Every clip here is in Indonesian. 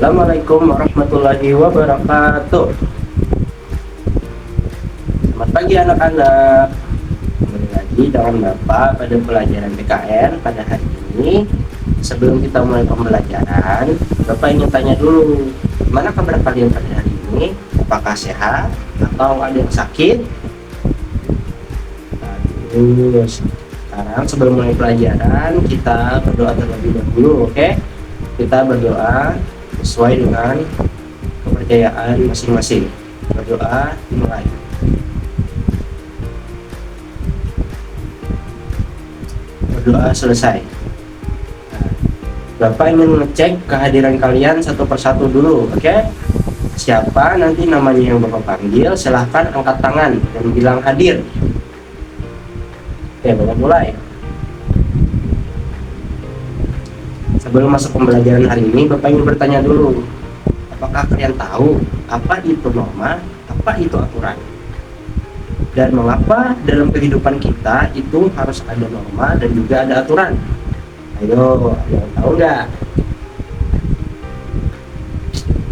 Assalamualaikum warahmatullahi wabarakatuh. Selamat pagi anak-anak. Kembali lagi dengan Bapak pada pelajaran PKN pada hari ini. Sebelum kita mulai pembelajaran, Bapak ingin tanya dulu, gimana kabar kalian pada hari ini? Apakah sehat atau ada yang sakit? Bagus. Sekarang sebelum mulai pelajaran, kita berdoa terlebih dahulu, oke? Kita berdoa sesuai dengan kepercayaan masing-masing. Berdoa dimulai. Berdoa selesai. Nah, Bapak ingin ngecek kehadiran kalian satu persatu dulu, oke? Siapa nanti namanya yang Bapak panggil, silahkan angkat tangan dan bilang hadir. Oke, Bapak mulai. Sebelum masuk pembelajaran hari ini, Bapak ingin bertanya dulu, apakah kalian tahu apa itu norma, apa itu aturan? Dan mengapa dalam kehidupan kita itu harus ada norma dan juga ada aturan? Ayo, ada yang tahu nggak?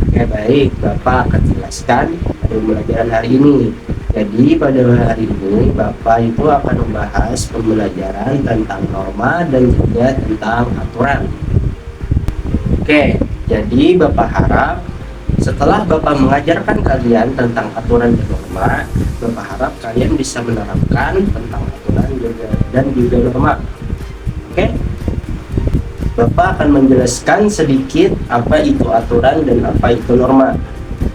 Oke, baik, Bapak akan jelaskan pada pembelajaran hari ini. Jadi pada hari ini Bapak itu akan membahas pembelajaran tentang norma dan juga tentang aturan. Oke, jadi Bapak harap setelah Bapak mengajarkan kalian tentang aturan dan norma, Bapak harap kalian bisa menerapkan tentang aturan dan juga norma. Oke? Bapak akan menjelaskan sedikit apa itu aturan dan apa itu norma.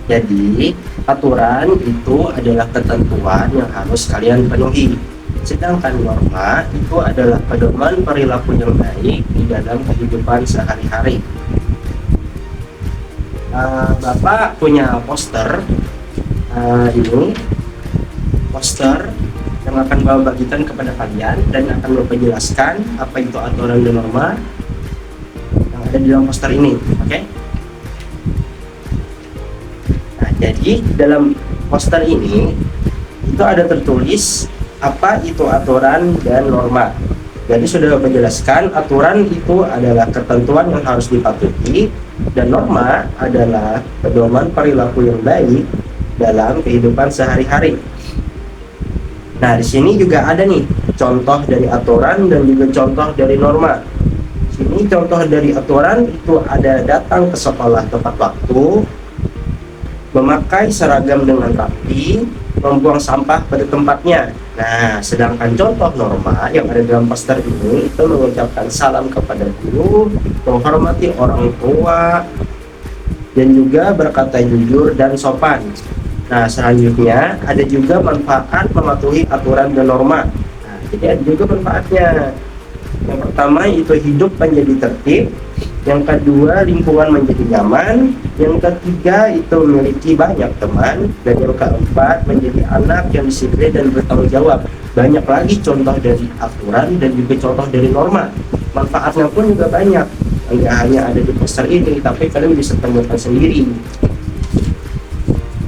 Jadi, aturan itu adalah ketentuan yang harus kalian penuhi. Sedangkan norma itu adalah pedoman perilaku yang baik di dalam kehidupan sehari-hari. Bapak punya poster, ini poster yang akan Bapak bagikan kepada kalian dan akan Bapak jelaskan apa itu aturan dan norma yang ada di dalam poster ini, oke? Nah, jadi dalam poster ini itu ada tertulis apa itu aturan dan norma. Jadi sudah Bapak jelaskan, aturan itu adalah ketentuan yang harus dipatuhi dan norma adalah pedoman perilaku yang baik dalam kehidupan sehari-hari. Nah, di sini juga ada nih contoh dari aturan dan juga contoh dari norma. Sini contoh dari aturan itu ada datang ke sekolah tepat waktu, memakai seragam dengan rapi, membuang sampah pada tempatnya. Nah, sedangkan contoh norma yang ada dalam poster ini itu mengucapkan salam kepada guru, menghormati orang tua, dan juga berkata jujur dan sopan. Nah, selanjutnya ada juga manfaat mematuhi aturan dan norma. Nah, jadi ada juga manfaatnya. Yang pertama itu hidup menjadi tertib. Yang kedua, lingkungan menjadi nyaman. Yang ketiga, itu memiliki banyak teman. Dan yang keempat, menjadi anak yang disiplin dan bertanggung jawab. Banyak lagi contoh dari aturan dan juga contoh dari norma. Manfaatnya pun juga banyak. Enggak hanya ada di poster ini, tapi kalian bisa temukan sendiri.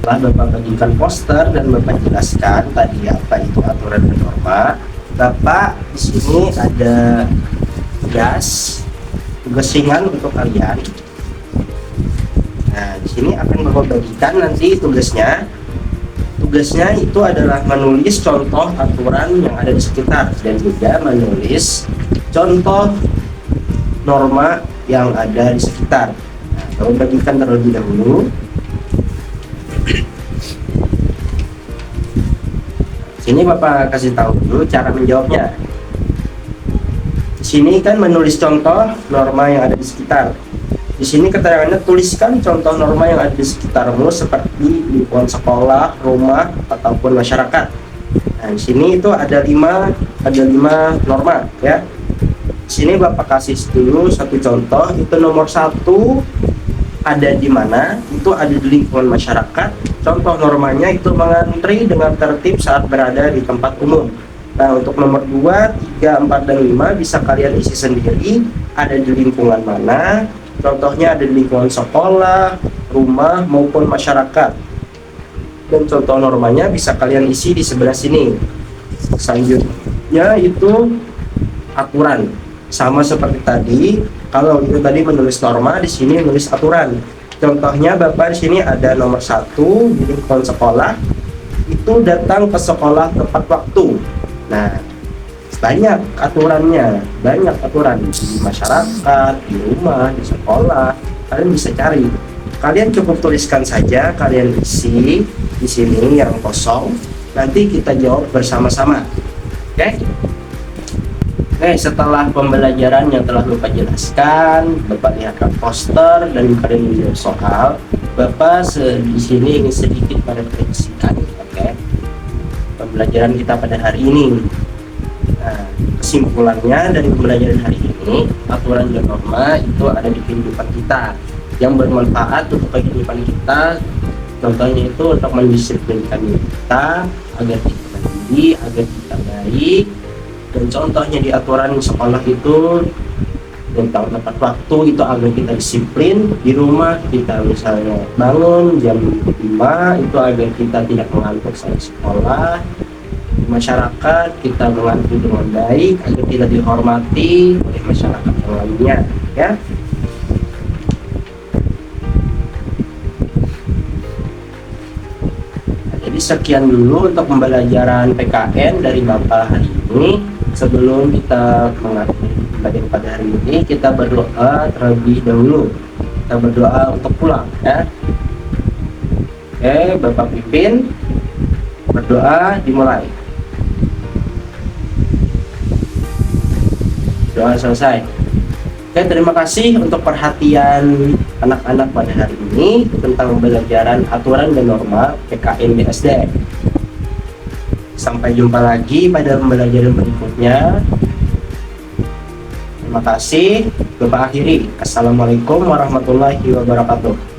Setelah Bapak bagikan poster dan Bapak jelaskan tadi apa itu aturan dan norma, Bapak di sini ada tugas ringan untuk kalian. Nah, di sini akan Bapak bagikan nanti tugasnya. Tugasnya itu adalah menulis contoh aturan yang ada di sekitar dan juga menulis contoh norma yang ada di sekitar. Nah, Bapak bagikan terlebih dahulu. Sini Bapak kasih tahu dulu cara menjawabnya. Sini kan menulis contoh norma yang ada di sekitar. Di sini keterangannya tuliskan contoh norma yang ada di sekitarmu seperti lingkungan sekolah, rumah, ataupun masyarakat. Nah, di sini itu ada lima norma ya. Di sini Bapak kasih dulu satu contoh, itu nomor 1 ada di mana? Itu ada di lingkungan masyarakat. Contoh normanya itu mengantri dengan tertib saat berada di tempat umum. Nah, untuk nomor 2, 3, 4, dan 5 bisa kalian isi sendiri ada di lingkungan mana. Contohnya ada di lingkungan sekolah, rumah, maupun masyarakat. Dan contoh normanya bisa kalian isi di sebelah sini. Selanjutnya itu aturan. Sama seperti tadi, kalau itu tadi menulis norma, di sini menulis aturan. Contohnya Bapak di sini ada nomor 1 di lingkungan sekolah itu datang ke sekolah tepat waktu. Nah, banyak aturannya, banyak aturan di masyarakat, di rumah, di sekolah. Kalian bisa cari. Kalian cukup tuliskan saja, kalian isi di sini yang kosong. Nanti kita jawab bersama-sama. Oke? Oke, setelah pembelajaran yang telah Bapak jelaskan, Bapak lihatkan poster dan kalian menjawab soal. Bapak di sini ingin sedikit merefleksikan, oke, pembelajaran kita pada hari ini. Nah, kesimpulannya dari pembelajaran hari ini, aturan dan norma itu ada di kehidupan kita yang bermanfaat untuk kehidupan kita. Contohnya itu untuk mendisiplinkan diri kita agar kita mandiri, agar kita baik. Dan contohnya di aturan sekolah itu tentang tepat waktu itu agar kita disiplin. Di rumah kita misalnya bangun jam 5 itu agar kita tidak mengantuk saat sekolah. Di masyarakat kita mengantuk dengan baik agar kita dihormati oleh masyarakat yang lainnya, ya. Jadi sekian dulu untuk pembelajaran PKN dari Bapak hari ini. Sebelum kita mengakhiri pembelajaran pada hari ini, kita berdoa terlebih dahulu. Kita berdoa untuk pulang, ya. Oke, Bapak pimpin berdoa, dimulai. Doa selesai. Oke, terima kasih untuk perhatian anak-anak pada hari ini tentang pembelajaran aturan dan norma PKN BSD. Sampai jumpa lagi pada pembelajaran berikutnya. Terima kasih. Bapak akhiri. Assalamualaikum warahmatullahi wabarakatuh.